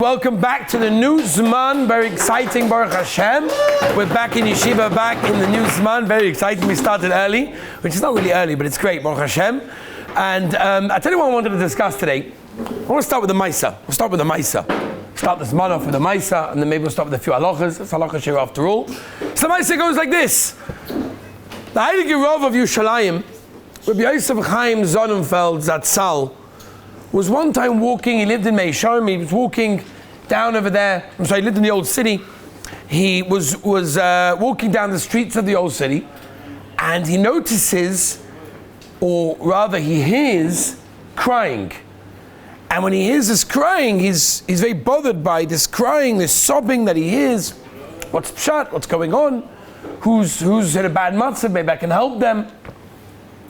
Welcome back to the new Zman. Very exciting, Baruch Hashem. We're back in Yeshiva, back in the new Zman. Very exciting. We started early, which is not really early, but it's great, Baruch Hashem. And I tell you what I wanted to discuss today. I want to start with the Maisa. We'll start with the Maisa. Start the Zman off with the Maisa, and then maybe we'll start with a few halachas. It's halacha shir after all. So the Maisa goes like this. The Heilige Rav of Yerushalayim, Rabbi Yosef Chaim Sonnenfeld Zatzal, was one time walking. He lived in Meisharim. He was walking down over there. He lived in the old city. He was walking down the streets of the old city, and he notices, or rather he hears, crying. And when he hears this crying, he's very bothered by this crying, this sobbing that he hears. What's pshat? What's going on? Who's in a bad matzah? Maybe I can help them.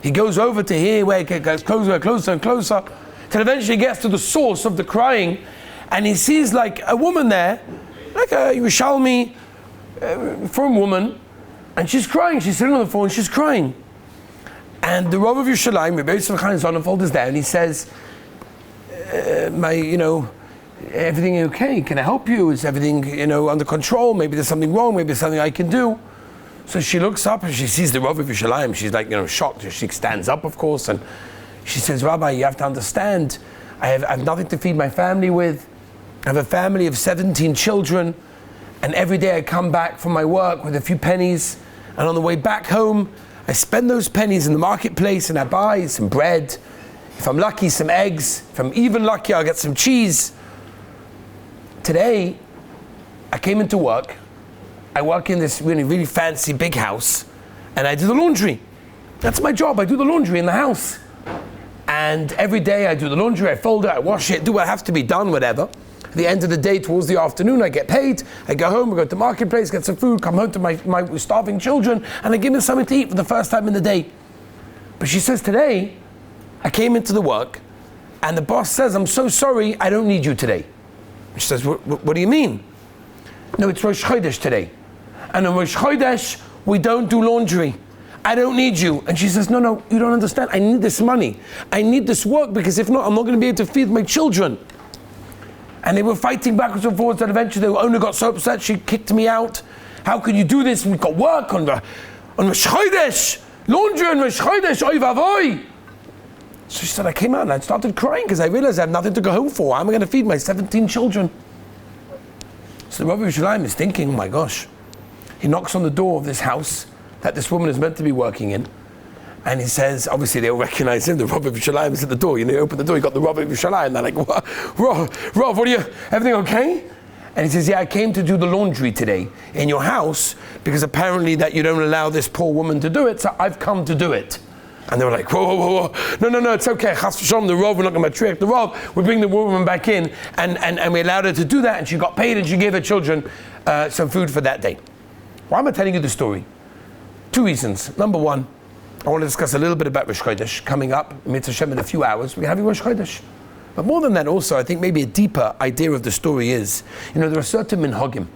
He goes over to hear, where he goes closer and closer, till eventually he gets to the source of the crying, and he sees like a woman there, like a Yerushalmi firm woman, and she's crying. She's sitting on the floor and she's crying. And the Rav of Yerushalayim, Rabbi Yosef Chaim Sonnenfeld, is there, and he says, everything okay? Can I help you? Is everything, under control? Maybe there's something wrong. Maybe there's something I can do. So she looks up and she sees the Rav of Yerushalayim. She's like, shocked. She stands up, of course, and she says, Rabbi, you have to understand, I have nothing to feed my family with. I have a family of 17 children, and every day I come back from my work with a few pennies, and on the way back home, I spend those pennies in the marketplace and I buy some bread. If I'm lucky, some eggs. If I'm even lucky, I'll get some cheese. Today, I came into work. I work in this really fancy big house, and I do the laundry. That's my job. I do the laundry in the house. And every day I do the laundry, I fold it, I wash it, do what has to be done, whatever. At the end of the day, towards the afternoon, I get paid. I go home, I go to the marketplace, get some food, come home to my starving children, and I give them something to eat for the first time in the day. But she says, today, I came into the work, and the boss says, I'm so sorry, I don't need you today. She says, what do you mean? No, it's Rosh Chodesh today. And on Rosh Chodesh, we don't do laundry. I don't need you. And she says, no, you don't understand. I need this money. I need this work, because if not, I'm not going to be able to feed my children. And they were fighting backwards and forwards, and eventually the owner got so upset, she kicked me out. How can you do this? We've got work on Rosh Chodesh. Laundry on Rosh Chodesh. Oy vavoy. So she said, I came out and I started crying because I realized I have nothing to go home for. How am I going to feed my 17 children? So the Rav of Yerushalayim is thinking, oh my gosh. He knocks on the door of this house that this woman is meant to be working in, and he says, obviously they'll recognize him, the Rav of Yerushalayim is at the door. You open the door, you got the Rav of Yerushalayim, they're like, Rav, what are you, everything okay? And he says, yeah, I came to do the laundry today in your house, because apparently that you don't allow this poor woman to do it, so I've come to do it. And they were like, whoa, no, it's okay, Chas v'shalom, the Rav, we're not going to trick the Rav, we bring the woman back in, and we allowed her to do that, and she got paid, and she gave her children some food for that day. Why am I telling you the story? Two reasons. Number one, I want to discuss a little bit about Rosh Chodesh coming up, Mitzvah Shem, in a few hours. We're having Rosh Chodesh. But more than that also, I think maybe a deeper idea of the story is, there are certain minhagim,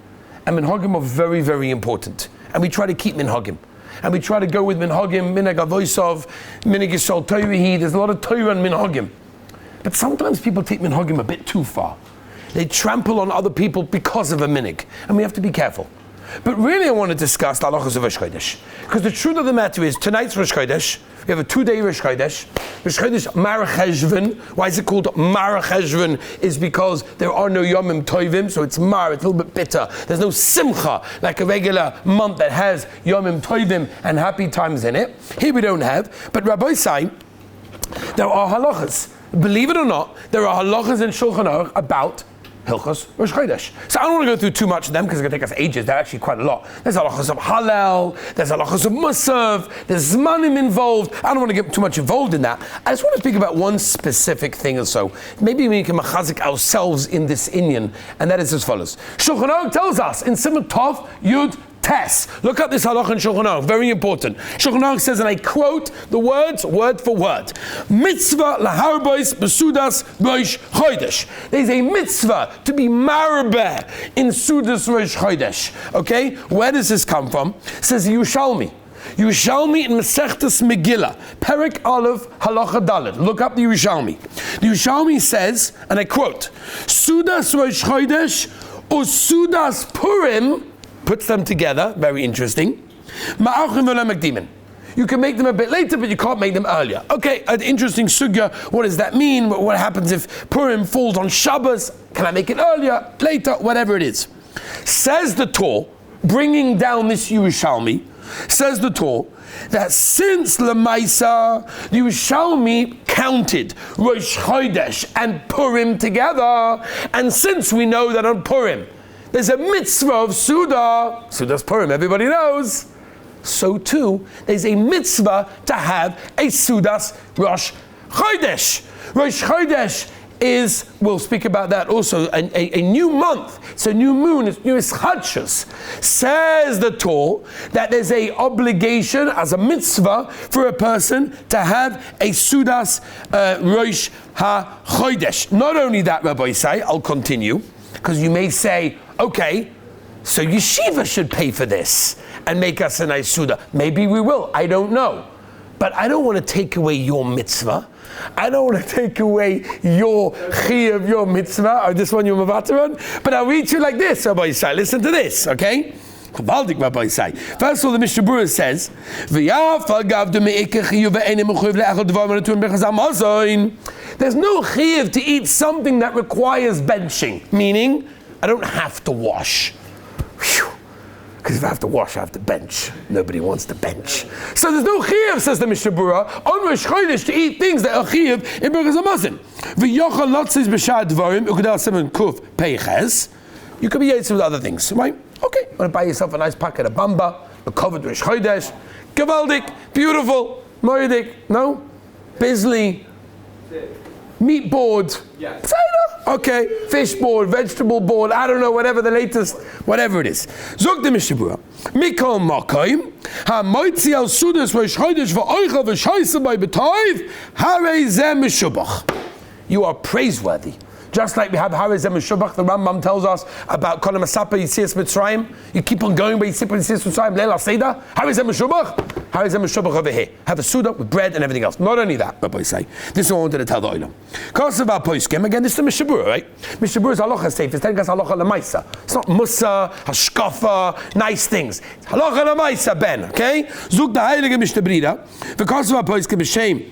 and minhagim are very, very important. And we try to keep minhagim. And we try to go with minhagim, minhag avoisov, minhag yisol toivihi. There's a lot of Torah and minhagim. But sometimes people take minhagim a bit too far. They trample on other people because of a minhag. And we have to be careful. But really I want to discuss the halachas of Rosh Chodesh. Because the truth of the matter is, tonight's Rosh Chodesh, we have a 2-day Rosh Chodesh. Rosh Chodesh Mar Cheshvan. Why is it called Mar Cheshvan? Is because there are no Yomim Tovim, so it's Mar, it's a little bit bitter. There's no Simcha, like a regular month that has Yomim Tovim and happy times in it. Here we don't have. But Rabbi say, there are halachas. Believe it or not, there are halachas in Shulchan Aruch about Hilchos Rosh Chodesh. So I don't want to go through too much of them because it's going to take us ages. They're actually quite a lot. There's halachos of Hallel, there's halachos of Musav, there's Zmanim involved. I don't want to get too much involved in that. I just want to speak about one specific thing or so. Maybe we can machazik ourselves in this inyan, and that is as follows. Shulchan Aruch tells us in Simon Tov Yud Tes. Look up this halach in Shulchan Aruch, very important. Shulchan Aruch says, and I quote the words word for word, mitzvah laharbais besudas Rosh Chodesh. There's a mitzvah to be marbeh in Sudas Rosh Chodesh. Okay, where does this come from? It says Yerushalmi. Yerushalmi in Masechtas Megillah, Perek Aleph, Halacha Dalet. Look up the Yerushalmi. The Yerushalmi says, and I quote, Sudas Rosh Chodesh or Sudas Purim, puts them together, very interesting. Ma'achim v'lo makdimin. You can make them a bit later, but you can't make them earlier. Okay, an interesting sugya. What does that mean? What happens if Purim falls on Shabbos? Can I make it earlier, later, whatever it is? Says the Torah, bringing down this Yerushalmi, says the Torah, that since Lamaisa, the Yerushalmi counted Rosh Chodesh and Purim together, and since we know that on Purim, there's a mitzvah of Sudas Purim, everybody knows, so too, there's a mitzvah to have a Sudas Rosh Chodesh. Rosh Chodesh is, we'll speak about that also, a new month. It's a new moon, it's new Chadshus. Says the Torah that there's a obligation as a mitzvah for a person to have a Sudas Rosh HaChodesh. Not only that, Rabbi say, I'll continue, because you may say, okay, so yeshiva should pay for this and make us a nice Suda. Maybe we will, I don't know. But I don't want to take away your mitzvah. I don't want to take away your chiyuv, your mitzvah, or this one you're mavater on. But I'll read you like this, Rabbi Yisai. Listen to this, okay? Chavaldik, Rabbi Yisai. First of all, the Mishnah Berurah says, there's no chiyuv to eat something that requires benching. Meaning, I don't have to wash. Because if I have to wash, I have to bench. Nobody wants to bench. So there's no chiyuv, says the Mishnah Berurah, on Rosh Chodesh to eat things that are chiyuv in Birkas Hamazon. V'yochal lotzis b'shad dvarim, ukadal semen kuf peiches. You could be yaitz with other things, right? Okay, want to buy yourself a nice packet of bamba, a covered Rosh Chodesh, gavaldik, beautiful, moedik, no? Bisley, meat board, yes. Okay, fish board, vegetable board, I don't know, whatever the latest, whatever it is. Zog the Mishnah Berurah, Mikol Makoim, ha-moitzi al sudas rosh chodesh v'oicha v'shoysa by b'toiv, harei zeh meshubach. You are praiseworthy. Just like we have Harei Zeh Meshubach, the Rambam tells us about Kol HaMasapa Yitzias Mitzrayim. You keep on going by Yitzias Mitzrayim, Leil HaSeder, Harei Zeh Meshubach, Harei Zeh Meshubach over here. Have a Suda with bread and everything else. Not only that, Rabbi say, this is what I wanted to tell the Olam. Kosav HaPoiskim, again, this is the Mishnah Berurah, right? Mishnah Berurah's halacha safe, it's telling us halacha l'maisa. It's not musa, hashkafa, nice things. It's halacha l'maisa, ben, okay? Zug the Heilige Mishnah Berurah, v'kosav HaPoiskim b'shem,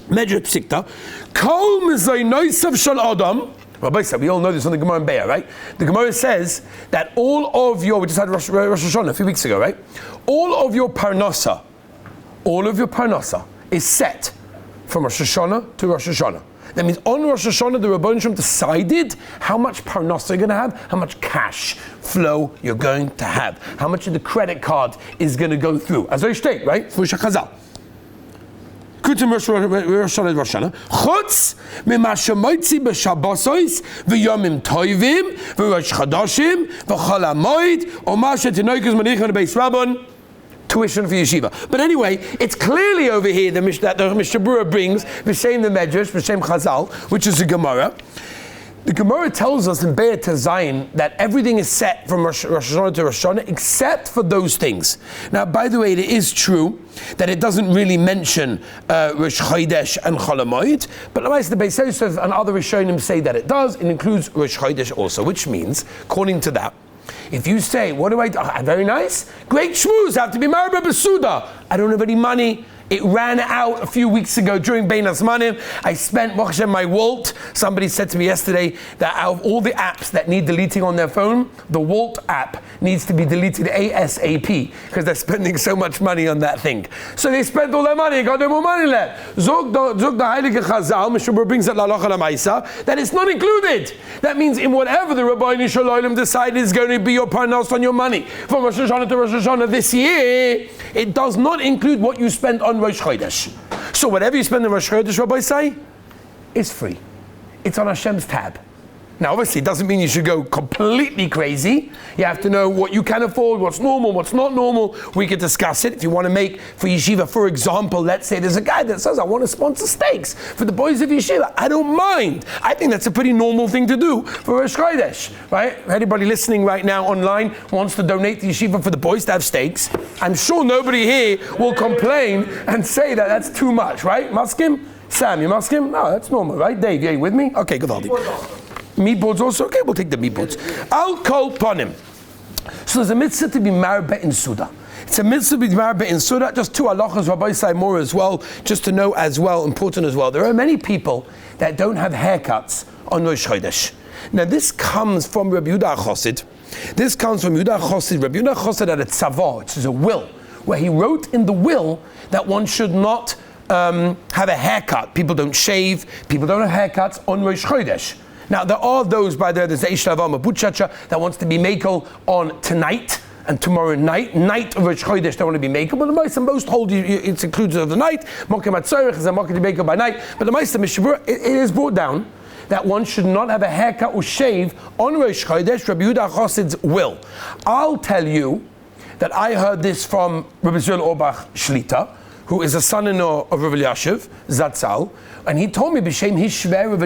Medjut Psikta, Kol Mezaynoisav Shal Adam. Rabbi said, we all know this on the Gemara in Be'er, right? The Gemara says that all of your, we just had Rosh Hashanah a few weeks ago, right? All of your parnasa is set from Rosh Hashanah to Rosh Hashanah. That means on Rosh Hashanah, the Rebbeinu Shalom decided how much parnasa you're going to have, how much cash flow you're going to have, how much of the credit card is going to go through. As I state, right? For Shachazal. Kutim Rosh Hashanah. Chutz mima shemoitzi b'shabbosos v'yomim toivim v'rosh chadashim v'chol hamoed u'ma shetinoikus manichon beis rabbon. Tuition for yeshiva. But anyway, it's clearly over here that the Mishnah Berurah brings v'shem the Medrash v'shem Chazal, which is the Gemara. The Gemara tells us in Be'er Tezayin that everything is set from Rosh Hashanah to Rosh Hashanah except for those things. Now, by the way, it is true that it doesn't really mention Rosh Chodesh and Chol HaMoed, but the Beis Yosef and other Rishonim say that it does. It includes Rosh Chodesh also, which means, according to that, if you say, what do I do? Very nice. Great shmooze, have to be married by Basuda. I don't have any money. It ran out a few weeks ago during Bein Hazmanim. I spent my Walt. Somebody said to me yesterday that out of all the apps that need deleting on their phone, the Walt app needs to be deleted ASAP because they're spending so much money on that thing. So they spent all their money, got no more money left. Zog the Heilige Chazal, Mishnah Berurah brings that Lalacha Lamaisa, that it's not included. That means in whatever the Rabbeinu Shalom decided is going to be your parnas on your money from Rosh Hashanah to Rosh Hashanah this year, it does not include what you spent on Rosh Chodesh. So whatever you spend on Rosh Chodesh, Rabbi say, is free. It's on Hashem's tab. Now, obviously, it doesn't mean you should go completely crazy. You have to know what you can afford, what's normal, what's not normal. We could discuss it. If you want to make for yeshiva, for example, let's say there's a guy that says, I want to sponsor steaks for the boys of yeshiva. I don't mind. I think that's a pretty normal thing to do for Rosh Chodesh, right? Anybody listening right now online wants to donate to yeshiva for the boys to have steaks. I'm sure nobody here will complain and say that that's too much, right? Muskim? Sam, you muskim? No, that's normal, right? Dave, are you with me? Okay, good. Meatballs also? Okay, we'll take the meatballs. Al kol panim. So there's a mitzvah to be married in Suda. It's a mitzvah to be married in Suda. Just two halachas, Rabbi say more as well, just to know as well, important as well. There are many people that don't have haircuts on Rosh Chodesh. Now this comes from Rabbi Yehuda Chosid. This comes from Yehuda Chosid. Rabbi Yehuda Chosid had a tzavah, which is a will, where he wrote in the will that one should not have a haircut. People don't shave, people don't have haircuts on Rosh Chodesh. Now, there are those, by there's the Eish Lavam, a Butchacha, that wants to be makel on tonight and tomorrow night of Rosh Chodesh, they want to be makel, but the most hold it's included of the night. Mokem Atzorech is a mokem to be makel by night, but the Meister Mishabur, it is brought down that one should not have a haircut or shave on Rosh Chodesh, Rabbi Yehuda Chosid's will. I'll tell you that I heard this from Rabbi Zul Orbach Shlita, who is a son-in-law of Rav Elyashiv, Zatzal, and he told me, b'shem his shver Rav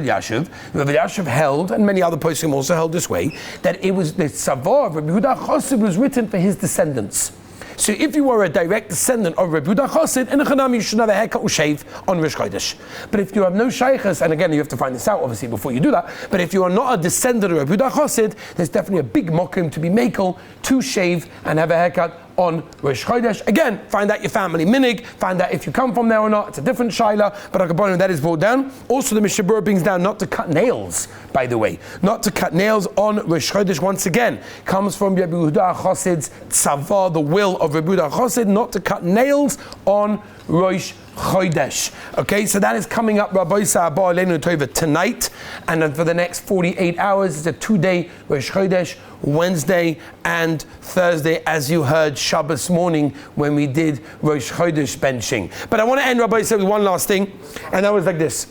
Elyashiv held, and many other poskim also held this way, that it was the tzavah of Rabbi Yehuda Chosid was written for his descendants. So if you were a direct descendant of Rabbi Yehuda Chosid, in a chanam you should have a haircut or shave on Rosh Chodesh. But if you have no shaykhs, and again you have to find this out obviously before you do that, but if you are not a descendant of Rabbi Yehuda Chosid, there's definitely a big mokum to be makel, to shave and have a haircut on Rosh Chodesh. Again, find out your family minig, find out if you come from there or not. It's a different shaila, but akabonim that is brought down. Also, the Mishabur brings down not to cut nails, by the way. Not to cut nails on Rosh Chodesh, once again, comes from Rabbi Yehuda Chosid's tzavah, the will of Rabbi Yehuda Chosid, not to cut nails on Rosh Chodesh. Okay, so that is coming up, Rabbi Sa'abah Aleinu Tova, tonight, and then for the next 48 hours, it's a 2-day Rosh Chodesh, Wednesday and Thursday, as you heard Shabbos morning when we did Rosh Chodesh benching. But I want to end, Rabbi, with one last thing, and that was like this.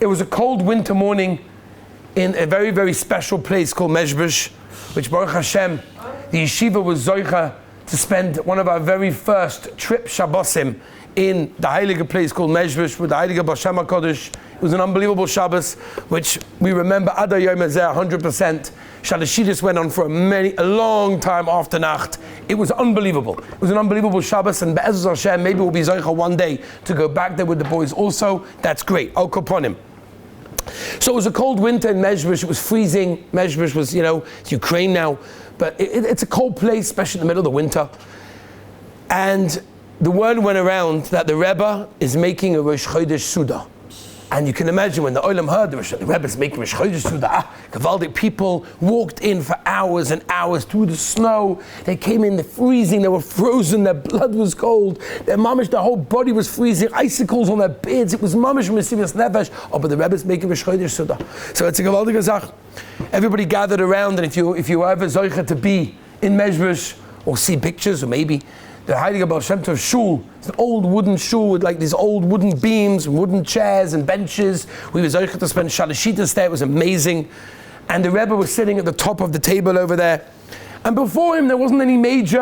It was a cold winter morning in a very, very special place called Mezhbush, which Baruch Hashem, the yeshiva was zoicha to spend one of our very first trip Shabbosim in the heilige place called Mezhbush with the heilige Baal Shem HaKodesh. It was an unbelievable Shabbos, which we remember Adar Yom Hazeh 100%. Shalashidus went on for a long time after Nacht. It was unbelievable. It was an unbelievable Shabbos, and Be'ezus Hashem, maybe we'll be Zoicha one day to go back there with the boys also. That's great. Al Koponim. So it was a cold winter in Mezhbush. It was freezing. Mezhbush was, it's Ukraine now, but it's a cold place, especially in the middle of the winter. And the word went around that the Rebbe is making a Rosh Chodesh Suda. And you can imagine when the Olam heard the Rebbe is making Rosh Chodesh Suda, Gavaldic people walked in for hours and hours through the snow. They came in, they're freezing, they were frozen, their blood was cold, their whole body was freezing, icicles on their beards. It was mamish Mesilas Nefesh. Oh, but the Rebbe is making Rosh Chodesh Suda. So it's a Gavaldic Azach. Everybody gathered around, and if you were ever Zoicha to be in Mezhbush, or see pictures, or maybe the Heilige Baal Shem Tov Shul, it's an old wooden shul with like these old wooden beams, and wooden chairs and benches. We were zoicha to spend Shalashitas there. It was amazing. And the Rebbe was sitting at the top of the table over there. And before him, there wasn't any major,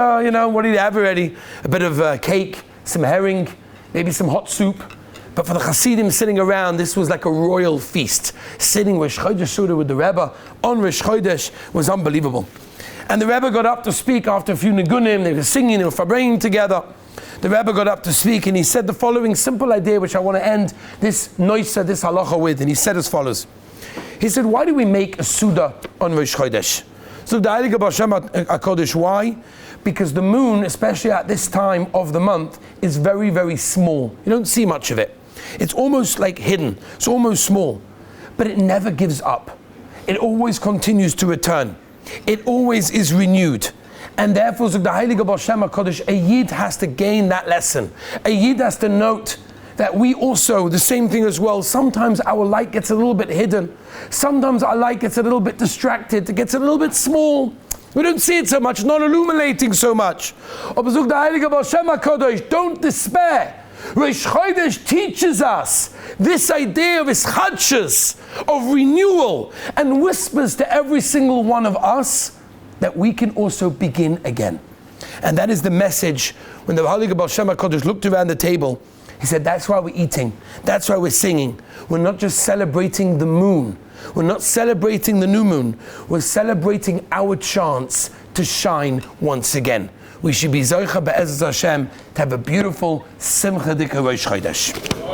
what did he have already? A bit of cake, some herring, maybe some hot soup. But for the Hasidim sitting around, this was like a royal feast. Sitting Rosh Chodesh Suda with the Rebbe on Rosh Chodesh was unbelievable. And the Rebbe got up to speak after a few nigunim. They were singing, they were fabraying together. The Rebbe got up to speak, and he said the following simple idea, which I want to end this noisa, this halacha with. And he said as follows. He said, why do we make a Suda on Rosh Chodesh? So the Heilige Baal Shem HaKodesh, why? Because the moon, especially at this time of the month, is very, very small. You don't see much of it. It's almost like hidden. It's almost small. But it never gives up. It always continues to return. It always is renewed. And therefore, the Heilige Baal Shem HaKodesh, a Yid has to gain that lesson. A Yid has to note that we also, the same thing as well, sometimes our light gets a little bit hidden. Sometimes our light gets a little bit distracted. It gets a little bit small. We don't see it so much, not illuminating so much. Aber sagt der Heilige Baal Shem HaKodesh, don't despair. Rosh Chodesh teaches us this idea of ischadshus, of renewal, and whispers to every single one of us that we can also begin again. And that is the message when the Holy Baal Shem HaKadosh looked around the table. He said, that's why we're eating. That's why we're singing. We're not just celebrating the moon. We're not celebrating the new moon. We're celebrating our chance to shine once again. We should be Zocha Be'ezras Hashem to have a beautiful Simcha Dika Rosh Chodesh.